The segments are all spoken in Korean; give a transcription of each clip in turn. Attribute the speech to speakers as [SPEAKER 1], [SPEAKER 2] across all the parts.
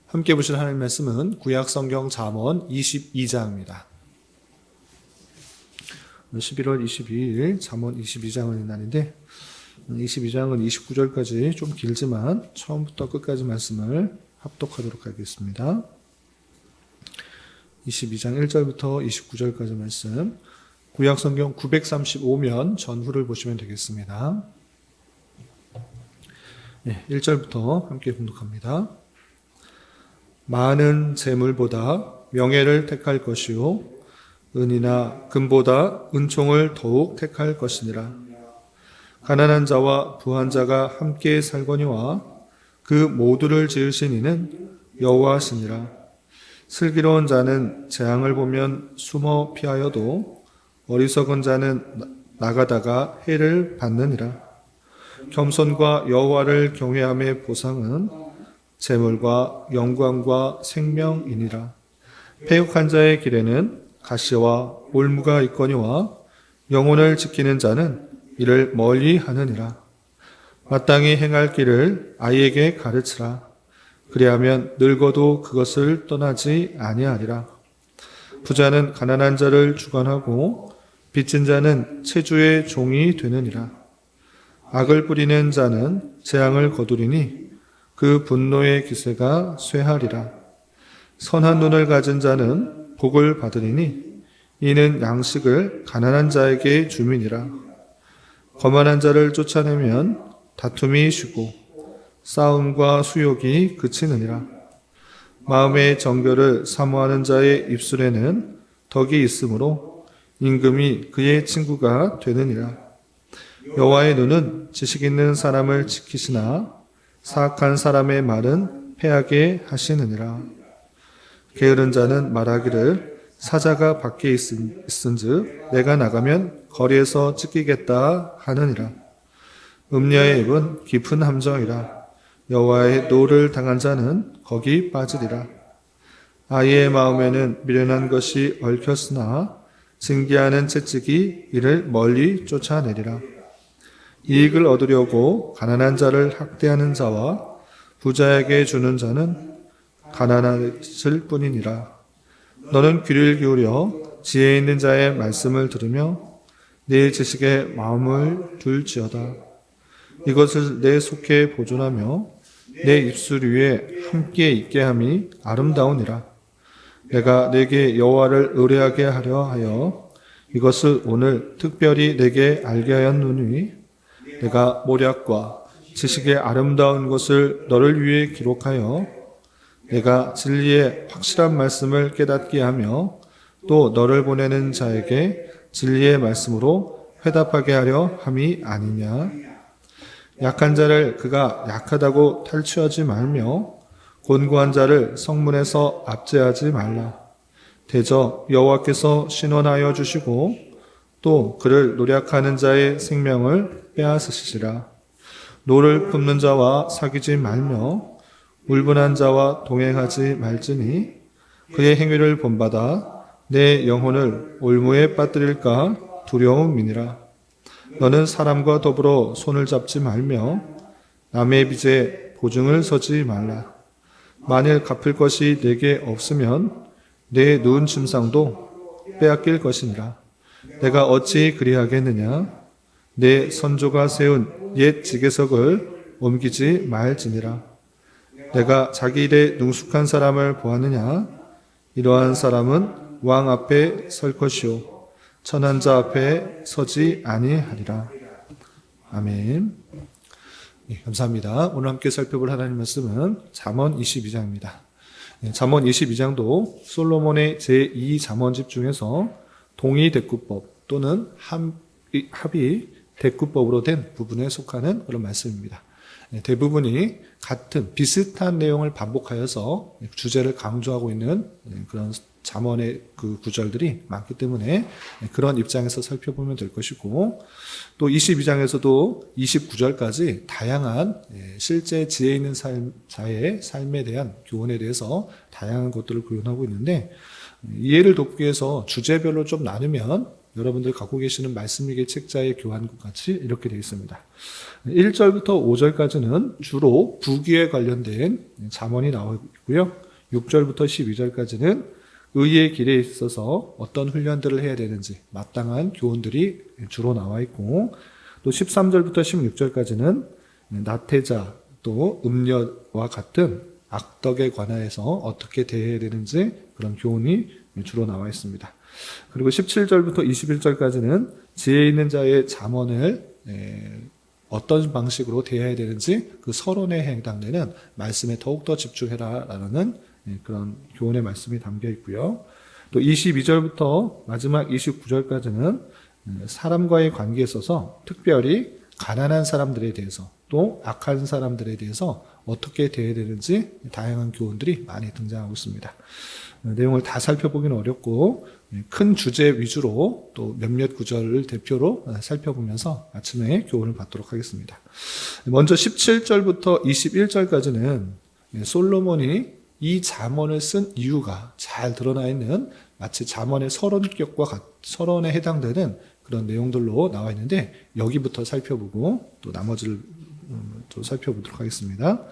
[SPEAKER 1] 함께 보실 하나님 말씀은 구약성경 잠언 22장입니다. 11월 22일 잠언 22장을 읽는 날인데 22장은 29절까지 좀 길지만 처음부터 끝까지 말씀을 합독하도록 하겠습니다. 22장 1절부터 29절까지 말씀, 구약성경 935면 전후를 보시면 되겠습니다. 1절부터 함께 봉독합니다. 많은 재물보다 명예를 택할 것이요 은이나 금보다 은총을 더욱 택할 것이니라. 가난한 자와 부한 자가 함께 살거니와 그 모두를 지으신 이는 여호와시니라. 슬기로운 자는 재앙을 보면 숨어 피하여도 어리석은 자는 나가다가 해를 받느니라. 겸손과 여호와를 경외함의 보상은 재물과 영광과 생명이니라. 패역한 자의 길에는 가시와 올무가 있거니와 영혼을 지키는 자는 이를 멀리 하느니라. 마땅히 행할 길을 아이에게 가르치라. 그리하면 늙어도 그것을 떠나지 아니하리라. 부자는 가난한 자를 주관하고 빚진 자는 체주의 종이 되느니라. 악을 뿌리는 자는 재앙을 거두리니 그 분노의 기세가 쇠하리라. 선한 눈을 가진 자는 복을 받으리니 이는 양식을 가난한 자에게 주민이라. 거만한 자를 쫓아내면 다툼이 쉬고 싸움과 수욕이 그치느니라. 마음의 정결을 사모하는 자의 입술에는 덕이 있으므로 임금이 그의 친구가 되느니라. 여호와의 눈은 지식 있는 사람을 지키시나 사악한 사람의 말은 패하게 하시느니라. 게으른 자는 말하기를 사자가 밖에 있은즉 내가 나가면 거리에서 찢기겠다 하느니라. 음녀의 입은 깊은 함정이라. 여호와의 노를 당한 자는 거기 빠지리라. 아이의 마음에는 미련한 것이 얽혔으나 징계하는 채찍이 이를 멀리 쫓아내리라. 이익을 얻으려고 가난한 자를 학대하는 자와 부자에게 주는 자는 가난하실 뿐이니라. 너는 귀를 기울여 지혜 있는 자의 말씀을 들으며 네 지식에 마음을 둘지어다. 이것을 내 속에 보존하며 내 입술 위에 함께 있게 함이 아름다우니라. 내가 내게 여호와를 의뢰하게 하려 하여 이것을 오늘 특별히 내게 알게 하였노니 내가 모략과 지식의 아름다운 것을 너를 위해 기록하여 내가 진리의 확실한 말씀을 깨닫게 하며 또 너를 보내는 자에게 진리의 말씀으로 회답하게 하려 함이 아니냐. 약한 자를 그가 약하다고 탈취하지 말며 곤고한 자를 성문에서 압제하지 말라. 대저 여호와께서 신원하여 주시고 또 그를 노략하는 자의 생명을 빼앗으시리라. 노를 품는 자와 사귀지 말며 울분한 자와 동행하지 말지니 그의 행위를 본받아 내 영혼을 올무에 빠뜨릴까 두려움이니라. 너는 사람과 더불어 손을 잡지 말며 남의 빚에 보증을 서지 말라. 만일 갚을 것이 내게 없으면 내 누운 침상도 빼앗길 것이니라. 내가 어찌 그리하겠느냐. 내 선조가 세운 옛 지계석을 옮기지 말지니라. 내가 자기 일에 능숙한 사람을 보았느냐. 이러한 사람은 왕 앞에 설 것이요 천한 자 앞에 서지 아니하리라. 아멘. 네, 감사합니다. 오늘 함께 살펴볼 하나님 말씀은 잠언 22장입니다. 잠언 22장도 솔로몬의 제2잠언집 중에서 동의대꾸법 또는 합의 대꾸법으로 된 부분에 속하는 그런 말씀입니다. 대부분이 같은 비슷한 내용을 반복하여서 주제를 강조하고 있는 그런 잠언의 그 구절들이 많기 때문에 그런 입장에서 살펴보면 될 것이고, 또 22장에서도 29절까지 다양한 실제 지혜 있는 자의 삶에 대한 교훈에 대해서 다양한 것들을 교훈하고 있는데, 이해를 돕기 위해서 주제별로 좀 나누면 여러분들 갖고 계시는 말씀일기 책자의 교환과 같이 이렇게 되어 있습니다. 1절부터 5절까지는 주로 부귀에 관련된 잠언이 나오고 있고요. 6절부터 12절까지는 의의 길에 있어서 어떤 훈련들을 해야 되는지 마땅한 교훈들이 주로 나와 있고, 또 13절부터 16절까지는 나태자 또 음녀와 같은 악덕에 관하여서 어떻게 대해야 되는지 그런 교훈이 주로 나와 있습니다. 그리고 17절부터 21절까지는 지혜 있는 자의 잠언을 어떤 방식으로 대해야 되는지 그 서론에 해당되는 말씀에 더욱더 집중해라 라는 그런 교훈의 말씀이 담겨 있고요. 또 22절부터 마지막 29절까지는 사람과의 관계에 있어서 특별히 가난한 사람들에 대해서 또 악한 사람들에 대해서 어떻게 대해야 되는지 다양한 교훈들이 많이 등장하고 있습니다. 내용을 다 살펴보기는 어렵고 큰 주제 위주로 또 몇몇 구절을 대표로 살펴보면서 아침에 교훈을 받도록 하겠습니다. 먼저 17절부터 21절까지는 솔로몬이 이 잠언을 쓴 이유가 잘 드러나 있는 마치 잠언의 서론격과 서론에 해당되는 그런 내용들로 나와 있는데, 여기부터 살펴보고 또 나머지를 또 살펴보도록 하겠습니다.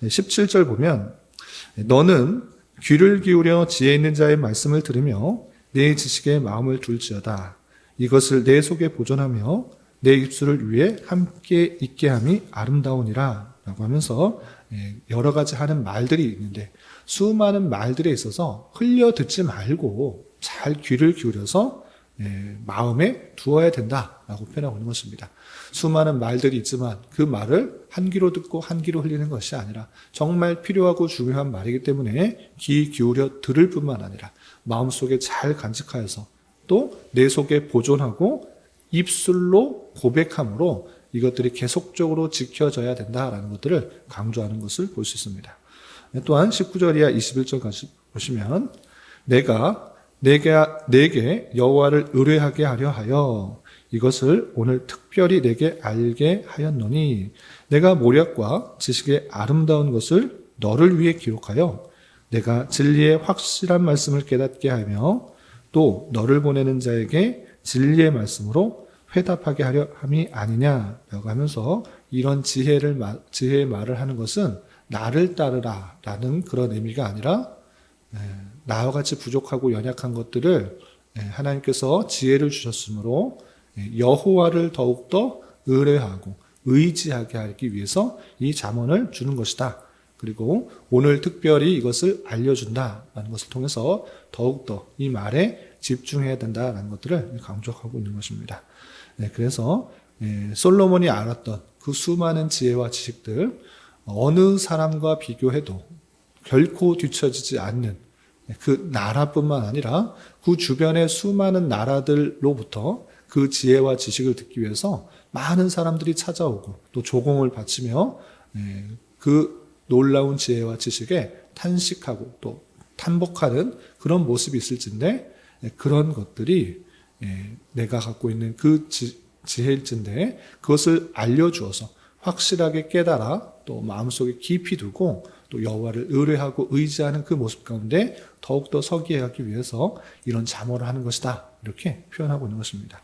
[SPEAKER 1] 17절 보면 너는 귀를 기울여 지혜 있는 자의 말씀을 들으며 내 지식에 마음을 둘지어다. 이것을 내 속에 보존하며 내 입술을 위해 함께 있게 함이 아름다우니라 라고 하면서 여러 가지 하는 말들이 있는데, 수많은 말들에 있어서 흘려 듣지 말고 잘 귀를 기울여서 마음에 두어야 된다라고 표현하고 있는 것입니다. 수많은 말들이 있지만 그 말을 한 귀로 듣고 한 귀로 흘리는 것이 아니라 정말 필요하고 중요한 말이기 때문에 귀 기울여 들을 뿐만 아니라 마음속에 잘 간직하여서 또 내 속에 보존하고 입술로 고백함으로 이것들이 계속적으로 지켜져야 된다라는 것들을 강조하는 것을 볼 수 있습니다. 또한 19절 이하 21절까지 보시면 내가 내게 여호와를 의뢰하게 하려 하여 이것을 오늘 특별히 내게 알게 하였노니 내가 모략과 지식의 아름다운 것을 너를 위해 기록하여 내가 진리의 확실한 말씀을 깨닫게 하며 또 너를 보내는 자에게 진리의 말씀으로 회답하게 하려 함이 아니냐라고 하면서 이런 지혜의 말을 하는 것은 나를 따르라 라는 그런 의미가 아니라 나와 같이 부족하고 연약한 것들을 하나님께서 지혜를 주셨으므로 여호와를 더욱더 의뢰하고 의지하게 하기 위해서 이 잠언을 주는 것이다. 그리고 오늘 특별히 이것을 알려준다라는 것을 통해서 더욱더 이 말에 집중해야 된다라는 것들을 강조하고 있는 것입니다. 그래서 솔로몬이 알았던 그 수많은 지혜와 지식들, 어느 사람과 비교해도 결코 뒤처지지 않는 그 나라뿐만 아니라 그 주변의 수많은 나라들로부터 그 지혜와 지식을 듣기 위해서 많은 사람들이 찾아오고 또 조공을 바치며 그 놀라운 지혜와 지식에 탄식하고 또 탄복하는 그런 모습이 있을진데, 그런 것들이 내가 갖고 있는 그 지혜일진데 그것을 알려주어서 확실하게 깨달아 또 마음속에 깊이 두고 또 여호와를 의뢰하고 의지하는 그 모습 가운데 더욱더 서기에 하기 위해서 이런 잠언을 하는 것이다, 이렇게 표현하고 있는 것입니다.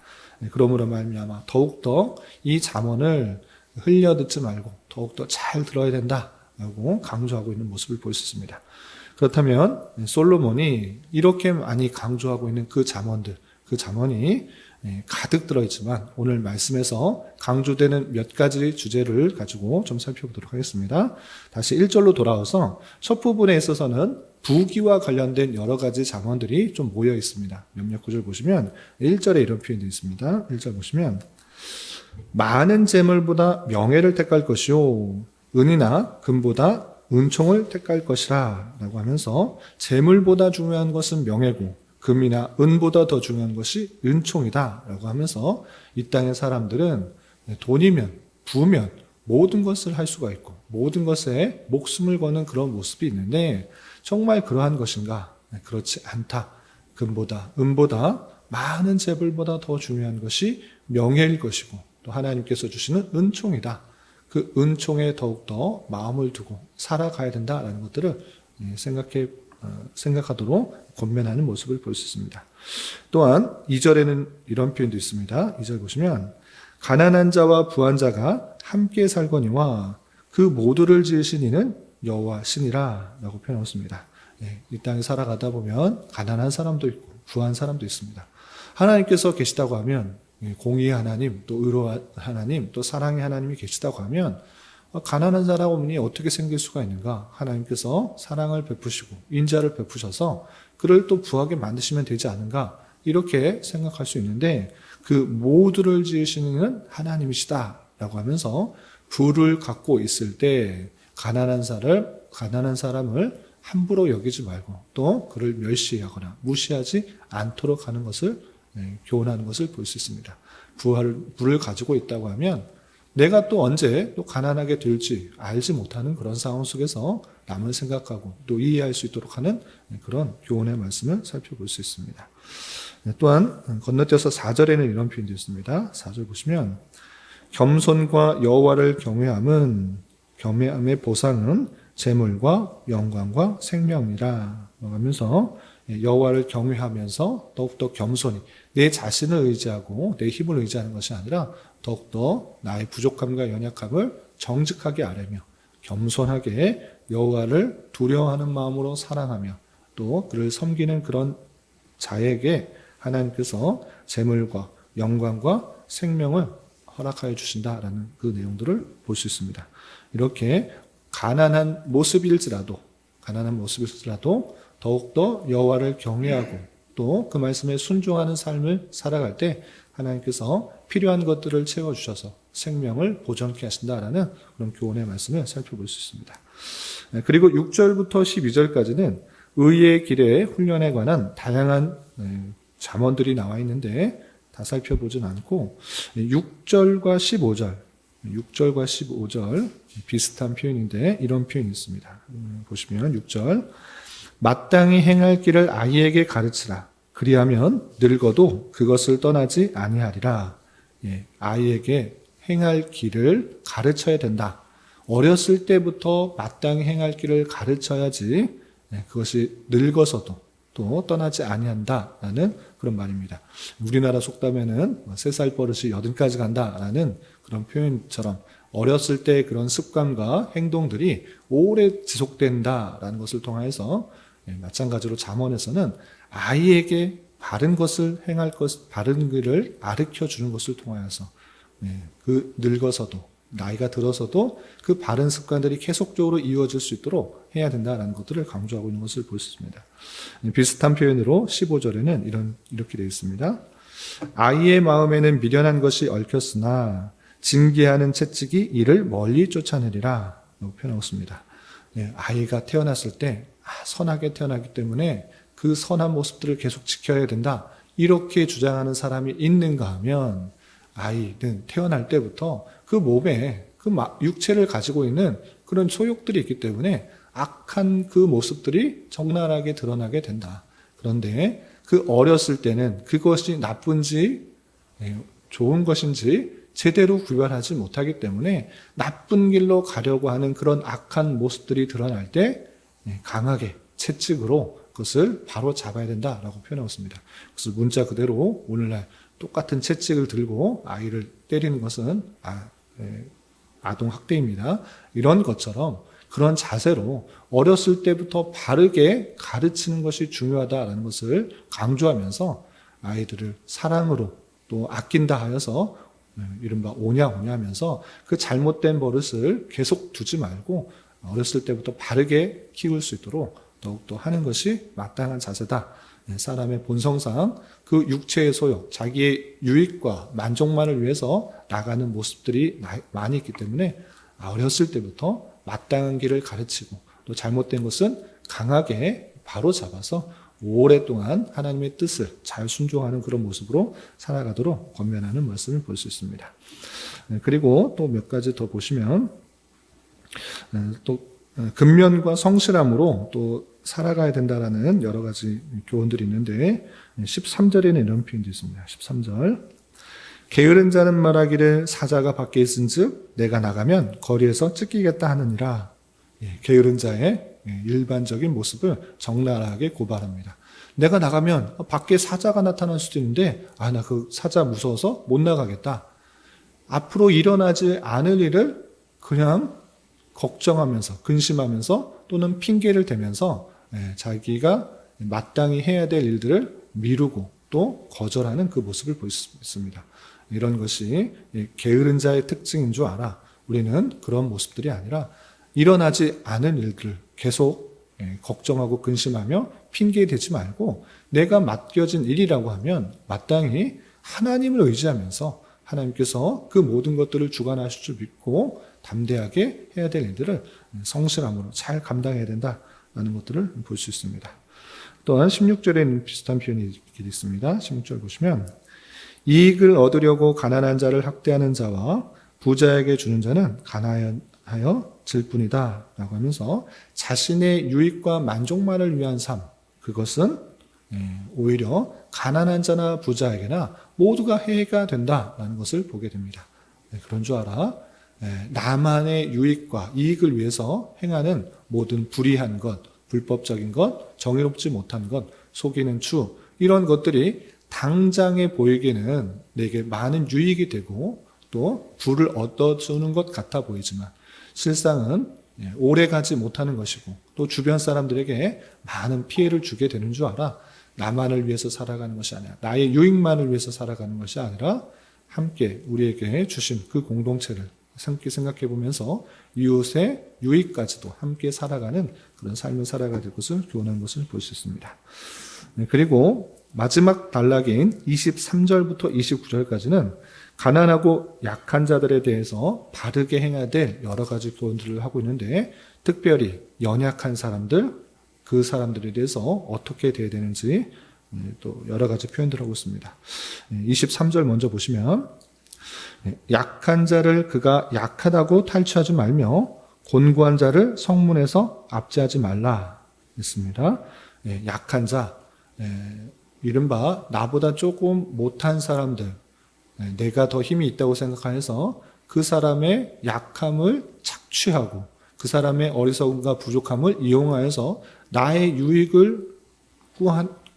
[SPEAKER 1] 그러므로 말미암아 더욱더 이 잠언을 흘려듣지 말고 더욱더 잘 들어야 된다라고 강조하고 있는 모습을 볼 수 있습니다. 그렇다면 솔로몬이 이렇게 많이 강조하고 있는 그 잠언들, 그 잠언이 가득 들어있지만 오늘 말씀에서 강조되는 몇 가지 주제를 가지고 좀 살펴보도록 하겠습니다. 다시 1절로 돌아와서 첫 부분에 있어서는 부귀와 관련된 여러 가지 잠언들이 좀 모여 있습니다. 몇몇 구절 보시면 1절에 이런 표현이 있습니다. 1절 보시면 많은 재물보다 명예를 택할 것이요 은이나 금보다 은총을 택할 것이라 라고 하면서 재물보다 중요한 것은 명예고 금이나 은보다 더 중요한 것이 은총이다 라고 하면서 이 땅의 사람들은 돈이면 부면 모든 것을 할 수가 있고 모든 것에 목숨을 거는 그런 모습이 있는데 정말 그러한 것인가? 그렇지 않다. 금보다 은보다 많은 재물보다 더 중요한 것이 명예일 것이고 또 하나님께서 주시는 은총이다. 그 은총에 더욱더 마음을 두고 살아가야 된다라는 것들을 생각해 생각하도록 권면하는 모습을 볼 수 있습니다. 또한 2절에는 이런 표현도 있습니다. 2절 보시면 가난한 자와 부한 자가 함께 살거니와 그 모두를 지으신 이는 여호와 신이라 라고 표현했습니다. 이 땅에 살아가다 보면 가난한 사람도 있고 부한 사람도 있습니다. 하나님께서 계시다고 하면 공의의 하나님, 또 의로한 하나님, 또 사랑의 하나님이 계시다고 하면 가난한 사람이 어떻게 생길 수가 있는가? 하나님께서 사랑을 베푸시고 인자를 베푸셔서 그를 또 부하게 만드시면 되지 않은가? 이렇게 생각할 수 있는데 그 모두를 지으시는 하나님이시다 라고 하면서 부를 갖고 있을 때 가난한 사람을 함부로 여기지 말고 또 그를 멸시하거나 무시하지 않도록 하는 것을 교훈하는 것을 볼 수 있습니다. 부를 가지고 있다고 하면 내가 또 언제 또 가난하게 될지 알지 못하는 그런 상황 속에서 남을 생각하고 또 이해할 수 있도록 하는 그런 교훈의 말씀을 살펴볼 수 있습니다. 또한 건너뛰어서 4절에는 이런 표현도 있습니다. 4절 보시면 겸손과 여호와를 경외함의 보상은 재물과 영광과 생명이라 하면서 여호와를 경외하면서 더욱더 겸손히 내 자신을 의지하고 내 힘을 의지하는 것이 아니라 더욱더 나의 부족함과 연약함을 정직하게 아뢰며 겸손하게 여호와를 두려워하는 마음으로 사랑하며 또 그를 섬기는 그런 자에게 하나님께서 재물과 영광과 생명을 허락하여 주신다라는 그 내용들을 볼 수 있습니다. 이렇게 가난한 모습일지라도 더욱더 여호와를 경외하고 또 그 말씀에 순종하는 삶을 살아갈 때 하나님께서 필요한 것들을 채워주셔서 생명을 보존케 하신다라는 그런 교훈의 말씀을 살펴볼 수 있습니다. 그리고 6절부터 12절까지는 의의 길의 훈련에 관한 다양한 잠언들이 나와 있는데 다 살펴보진 않고 6절과 15절 비슷한 표현인데 이런 표현이 있습니다. 보시면 6절 마땅히 행할 길을 아이에게 가르치라. 그리하면 늙어도 그것을 떠나지 아니하리라. 아이에게 행할 길을 가르쳐야 된다. 어렸을 때부터 마땅히 행할 길을 가르쳐야지 그것이 늙어서도 또 떠나지 아니한다라는 그런 말입니다. 우리나라 속담에는 3살 버릇이 80까지 간다라는 그런 표현처럼 어렸을 때 그런 습관과 행동들이 오래 지속된다라는 것을 통해서 마찬가지로 잠언에서는 아이에게 바른 것을 바른 길을 가르쳐 주는 것을 통하여서 그 늙어서도 나이가 들어서도 그 바른 습관들이 계속적으로 이어질 수 있도록 해야 된다라는 것들을 강조하고 있는 것을 볼 수 있습니다. 비슷한 표현으로 15절에는 이렇게 되어 있습니다. 아이의 마음에는 미련한 것이 얽혔으나 징계하는 채찍이 이를 멀리 쫓아내리라 라고 표현하고 있습니다. 아이가 태어났을 때 선하게 태어나기 때문에 그 선한 모습들을 계속 지켜야 된다. 이렇게 주장하는 사람이 있는가 하면 아이는 태어날 때부터 그 몸에 그 육체를 가지고 있는 그런 소욕들이 있기 때문에 악한 그 모습들이 적나라하게 드러나게 된다. 그런데 그 어렸을 때는 그것이 나쁜지 좋은 것인지 제대로 구별하지 못하기 때문에 나쁜 길로 가려고 하는 그런 악한 모습들이 드러날 때 강하게 채찍으로 그것을 바로 잡아야 된다라고 표현하고 있습니다. 그래서 문자 그대로 오늘날 똑같은 채찍을 들고 아이를 때리는 것은 아동 학대입니다. 이런 것처럼 그런 자세로 어렸을 때부터 바르게 가르치는 것이 중요하다라는 것을 강조하면서 아이들을 사랑으로 또 아낀다 하여서 이른바 오냐오냐하면서 그 잘못된 버릇을 계속 두지 말고 어렸을 때부터 바르게 키울 수 있도록 더욱더 하는 것이 마땅한 자세다. 사람의 본성상 그 육체의 소욕, 자기의 유익과 만족만을 위해서 나가는 모습들이 많이 있기 때문에 어렸을 때부터 마땅한 길을 가르치고 또 잘못된 것은 강하게 바로 잡아서 오랫동안 하나님의 뜻을 잘 순종하는 그런 모습으로 살아가도록 권면하는 말씀을 볼 수 있습니다. 그리고 또 몇 가지 더 보시면 또 근면과 성실함으로 또 살아가야 된다라는 여러 가지 교훈들이 있는데 13절에는 이런 표현도 있습니다. 13절 게으른 자는 말하기를 사자가 밖에 있은즉 내가 나가면 거리에서 찢기겠다 하느니라. 게으른 자의 일반적인 모습을 적나라하게 고발합니다. 내가 나가면 밖에 사자가 나타날 수도 있는데 나 그 사자 무서워서 못 나가겠다. 앞으로 일어나지 않을 일을 그냥 걱정하면서 근심하면서 또는 핑계를 대면서 자기가 마땅히 해야 될 일들을 미루고 또 거절하는 그 모습을 볼 수 있습니다. 이런 것이 게으른 자의 특징인 줄 알아. 우리는 그런 모습들이 아니라 일어나지 않은 일들을 계속 걱정하고 근심하며 핑계대지 말고 내가 맡겨진 일이라고 하면 마땅히 하나님을 의지하면서 하나님께서 그 모든 것들을 주관하실 줄 믿고 담대하게 해야 될 일들을 성실함으로 잘 감당해야 된다라는 것들을 볼 수 있습니다. 또한 16절에는 비슷한 표현이 이렇게 있습니다. 16절 보시면 이익을 얻으려고 가난한 자를 학대하는 자와 부자에게 주는 자는 가난하여 질 뿐이다 라고 하면서 자신의 유익과 만족만을 위한 삶, 그것은 오히려 가난한 자나 부자에게나 모두가 해가 된다라는 것을 보게 됩니다. 그런 줄 알아. 나만의 유익과 이익을 위해서 행하는 모든 불의한 것, 불법적인 것, 정의롭지 못한 것, 속이는 추, 이런 것들이 당장에 보이기에는 내게 많은 유익이 되고 또 부를 얻어주는 것 같아 보이지만 실상은 오래 가지 못하는 것이고 또 주변 사람들에게 많은 피해를 주게 되는 줄 알아. 나만을 위해서 살아가는 것이 아니라 나의 유익만을 위해서 살아가는 것이 아니라 함께 우리에게 주신 그 공동체를 함께 생각해 보면서 이웃의 유익까지도 함께 살아가는 그런 삶을 살아가야 될 것을 교훈하는 것을 볼 수 있습니다. 그리고 마지막 단락인 23절부터 29절까지는 가난하고 약한 자들에 대해서 바르게 행해야 될 여러 가지 교훈들을 하고 있는데 특별히 연약한 사람들, 그 사람들에 대해서 어떻게 대해야 되는지 또 여러 가지 표현들을 하고 있습니다. 23절 먼저 보시면 약한 자를 그가 약하다고 탈취하지 말며 곤고한 자를 성문에서 압제하지 말라 했습니다. 약한 자, 이른바 나보다 조금 못한 사람들, 내가 더 힘이 있다고 생각해서 그 사람의 약함을 착취하고 그 사람의 어리석음과 부족함을 이용하여서 나의 유익을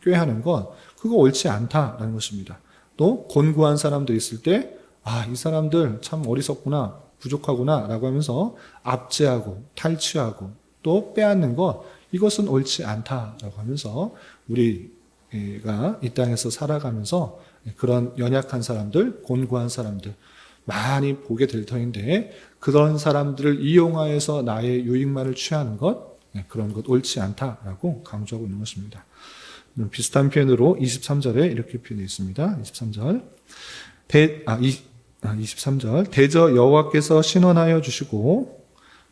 [SPEAKER 1] 꾀하는 것, 그거 옳지 않다라는 것입니다. 또 곤고한 사람들 있을 때 이 사람들 참 어리석구나, 부족하구나 라고 하면서 압제하고 탈취하고 또 빼앗는 것, 이것은 옳지 않다라고 하면서 우리가 이 땅에서 살아가면서 그런 연약한 사람들, 곤고한 사람들 많이 보게 될 터인데 그런 사람들을 이용하여서 나의 유익만을 취하는 것, 그런 것 옳지 않다라고 강조하고 있는 것입니다. 비슷한 표현으로 23절에 이렇게 표현되어 있습니다. 23절. 23절. 대저 여호와께서 신원하여 주시고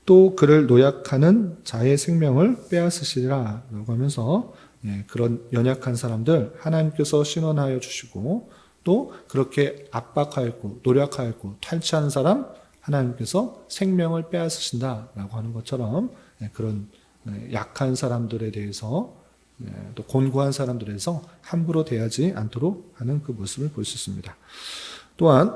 [SPEAKER 1] 또 그를 노약하는 자의 생명을 빼앗으시리라 라고 하면서 그런 연약한 사람들 하나님께서 신원하여 주시고 또 그렇게 압박하였고 노력하였고 탈취하는 사람 하나님께서 생명을 빼앗으신다라고 하는 것처럼 그런 약한 사람들에 대해서 또 곤고한 사람들에 대해서 함부로 대하지 않도록 하는 그 모습을 볼 수 있습니다. 또한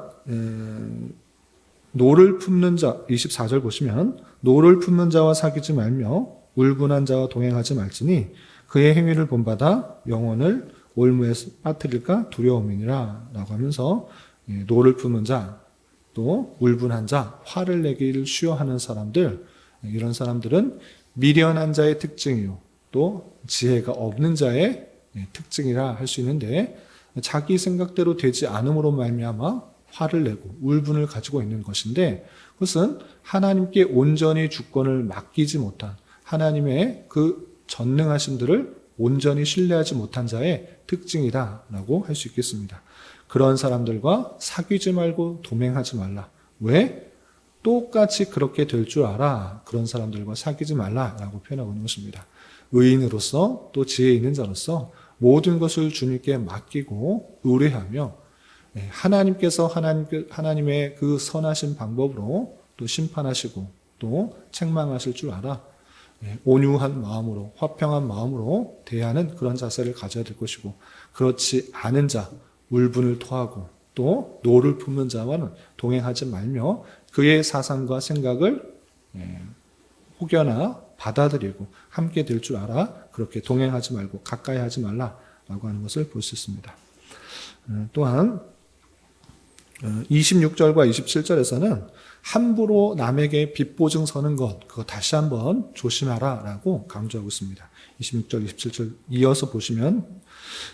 [SPEAKER 1] 노를 품는 자 24절 보시면 노를 품는 자와 사귀지 말며 울분한 자와 동행하지 말지니 그의 행위를 본받아 영혼을 올무에 빠뜨릴까 두려움이니라 라고 하면서 노를 품는 자, 또 울분한 자, 화를 내기를 쉬워하는 사람들, 이런 사람들은 미련한 자의 특징이요 또 지혜가 없는 자의 특징이라 할 수 있는데 자기 생각대로 되지 않음으로 말미암아 화를 내고 울분을 가지고 있는 것인데 그것은 하나님께 온전히 주권을 맡기지 못한 하나님의 그 전능하심들을 온전히 신뢰하지 못한 자의 특징이다라고 할 수 있겠습니다. 그런 사람들과 사귀지 말고 동행하지 말라. 왜? 똑같이 그렇게 될 줄 알아. 그런 사람들과 사귀지 말라라고 표현하고 있는 것입니다. 의인으로서 또 지혜 있는 자로서 모든 것을 주님께 맡기고 의뢰하며 하나님께서 하나님의 그 선하신 방법으로 또 심판하시고 또 책망하실 줄 알아. 온유한 마음으로 화평한 마음으로 대하는 그런 자세를 가져야 될 것이고 그렇지 않은 자, 울분을 토하고 또 노를 품는 자와는 동행하지 말며 그의 사상과 생각을 혹여나 받아들이고 함께 될 줄 알아. 그렇게 동행하지 말고 가까이 하지 말라라고 하는 것을 볼 수 있습니다. 또한 26절과 27절에서는 함부로 남에게 빚보증 서는 것, 그거 다시 한번 조심하라라고 강조하고 있습니다. 26절, 27절 이어서 보시면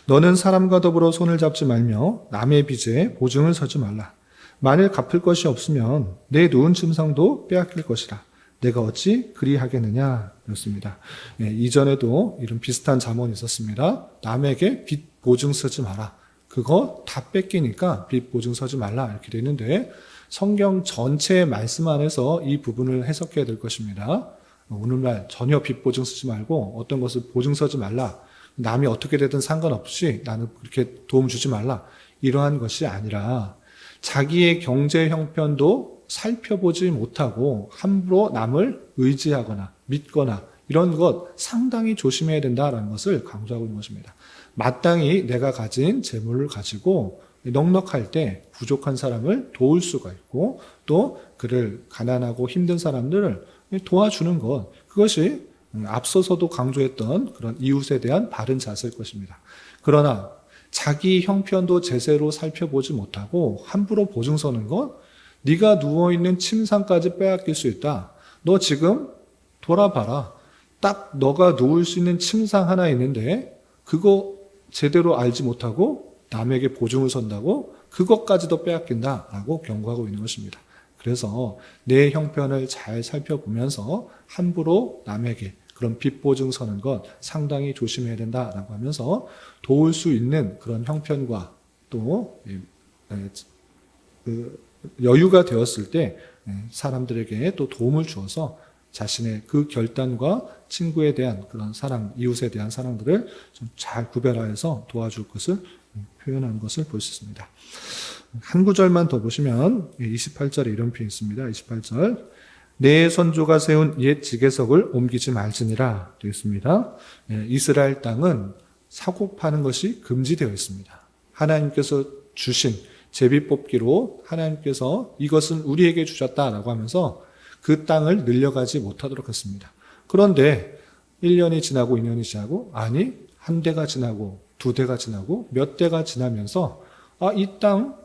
[SPEAKER 1] 너는 사람과 더불어 손을 잡지 말며 남의 빚에 보증을 서지 말라. 만일 갚을 것이 없으면 내 누운 침상도 빼앗길 것이라. 내가 어찌 그리하겠느냐 였습니다. 이전에도 이런 비슷한 잠언이 있었습니다. 남에게 빚 보증 서지 마라. 그거 다 뺏기니까 빚 보증 서지 말라 이렇게 되는데 성경 전체의 말씀 안에서 이 부분을 해석해야 될 것입니다. 오늘날 전혀 빚 보증 쓰지 말고 어떤 것을 보증 서지 말라. 남이 어떻게 되든 상관없이 나는 그렇게 도움 주지 말라. 이러한 것이 아니라 자기의 경제 형편도 살펴보지 못하고 함부로 남을 의지하거나 믿거나 이런 것 상당히 조심해야 된다라는 것을 강조하고 있는 것입니다. 마땅히 내가 가진 재물을 가지고 넉넉할 때 부족한 사람을 도울 수가 있고 또 그를 가난하고 힘든 사람들을 도와주는 것, 그것이 앞서서도 강조했던 그런 이웃에 대한 바른 자세일 것입니다. 그러나 자기 형편도 제대로 살펴보지 못하고 함부로 보증 서는 것, 네가 누워있는 침상까지 빼앗길 수 있다. 너 지금 돌아봐라. 딱 너가 누울 수 있는 침상 하나 있는데 그거 제대로 알지 못하고 남에게 보증을 선다고 그것까지도 빼앗긴다라고 경고하고 있는 것입니다. 그래서 내 형편을 잘 살펴보면서 함부로 남에게 그런 빚 보증 서는 것 상당히 조심해야 된다라고 하면서 도울 수 있는 그런 형편과 또 여유가 되었을 때 사람들에게 또 도움을 주어서 자신의 그 결단과 친구에 대한 그런 사랑, 이웃에 대한 사랑들을 좀 잘 구별하여서 도와줄 것을 표현한 것을 볼 수 있습니다. 한 구절만 더 보시면 28절에 이런 표현이 있습니다. 28절 내 선조가 세운 옛 지계석을 옮기지 말지니라 되어 있습니다. 이스라엘 땅은 사고 파는 것이 금지되어 있습니다. 하나님께서 주신 제비뽑기로 하나님께서 이것은 우리에게 주셨다라고 하면서 그 땅을 늘려가지 못하도록 했습니다. 그런데 1년이 지나고 2년이 지나고 아니 한 대가 지나고 두 대가 지나고 몇 대가 지나면서 이 땅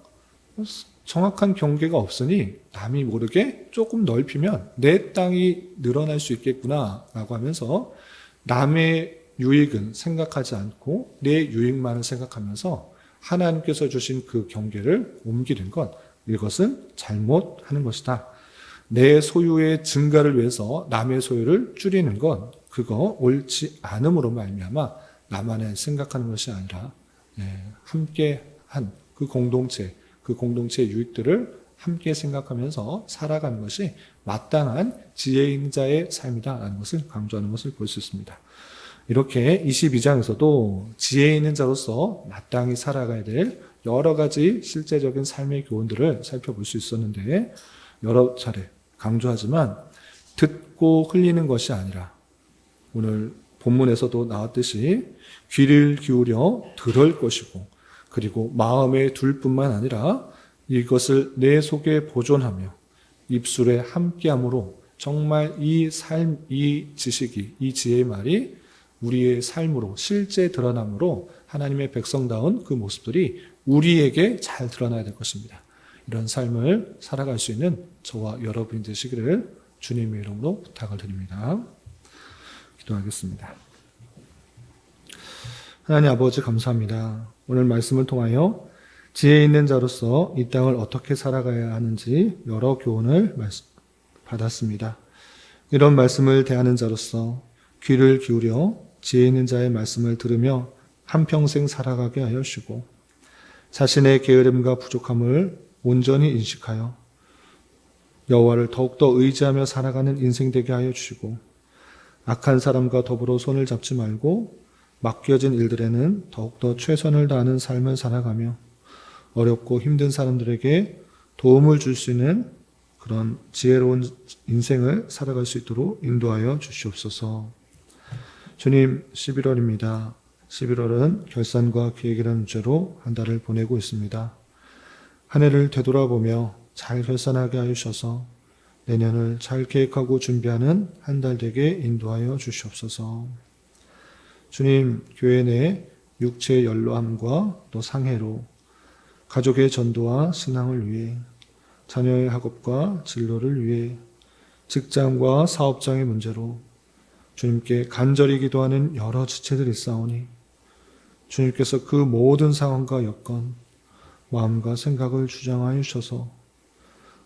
[SPEAKER 1] 정확한 경계가 없으니 남이 모르게 조금 넓히면 내 땅이 늘어날 수 있겠구나 라고 하면서 남의 유익은 생각하지 않고 내 유익만을 생각하면서 하나님께서 주신 그 경계를 옮기는 것, 이것은 잘못하는 것이다. 내 소유의 증가를 위해서 남의 소유를 줄이는 것, 그거 옳지 않음으로 말미암아 나만을 생각하는 것이 아니라 함께한 그 공동체의 유익들을 함께 생각하면서 살아가는 것이 마땅한 지혜 있는 자의 삶이다라는 것을 강조하는 것을 볼 수 있습니다. 이렇게 22장에서도 지혜 있는 자로서 마땅히 살아가야 될 여러 가지 실제적인 삶의 교훈들을 살펴볼 수 있었는데 여러 차례 강조하지만 듣고 흘리는 것이 아니라 오늘 본문에서도 나왔듯이 귀를 기울여 들을 것이고 그리고 마음에 둘 뿐만 아니라 이것을 내 속에 보존하며 입술에 함께함으로 정말 이 삶, 이 지식이, 이 지혜의 말이 우리의 삶으로 실제 드러남으로 하나님의 백성다운 그 모습들이 우리에게 잘 드러나야 될 것입니다. 이런 삶을 살아갈 수 있는 저와 여러분이 되시기를 주님의 이름으로 부탁을 드립니다. 기도하겠습니다. 하나님 아버지 감사합니다. 오늘 말씀을 통하여 지혜 있는 자로서 이 땅을 어떻게 살아가야 하는지 여러 교훈을 받았습니다. 이런 말씀을 대하는 자로서 귀를 기울여 지혜 있는 자의 말씀을 들으며 한평생 살아가게 하여 주시고 자신의 게으름과 부족함을 온전히 인식하여 여호와를 더욱더 의지하며 살아가는 인생 되게 하여 주시고 악한 사람과 더불어 손을 잡지 말고 맡겨진 일들에는 더욱더 최선을 다하는 삶을 살아가며 어렵고 힘든 사람들에게 도움을 줄 수 있는 그런 지혜로운 인생을 살아갈 수 있도록 인도하여 주시옵소서. 주님, 11월입니다. 11월은 결산과 계획이라는 주제로 한 달을 보내고 있습니다. 한 해를 되돌아보며 잘 결산하게 하여 주셔서 내년을 잘 계획하고 준비하는 한 달 되게 인도하여 주시옵소서. 주님, 교회 내 육체의 연로함과 또 상해로 가족의 전도와 신앙을 위해 자녀의 학업과 진로를 위해 직장과 사업장의 문제로 주님께 간절히 기도하는 여러 지체들이 있사오니 주님께서 그 모든 상황과 여건, 마음과 생각을 주장하여 주셔서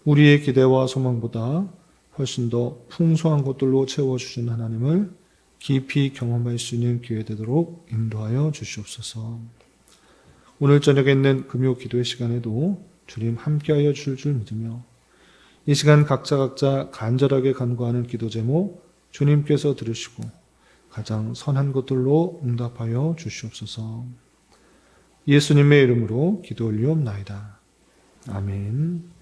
[SPEAKER 1] 우리의 기대와 소망보다 훨씬 더 풍성한 것들로 채워주신 하나님을 깊이 경험할 수 있는 기회 되도록 인도하여 주시옵소서. 오늘 저녁에 있는 금요 기도의 시간에도 주님 함께하여 주실 줄 믿으며 이 시간 각자 간절하게 간구하는 기도 제목 주님께서 들으시고 가장 선한 것들로 응답하여 주시옵소서. 예수님의 이름으로 기도 올리옵나이다. 아멘.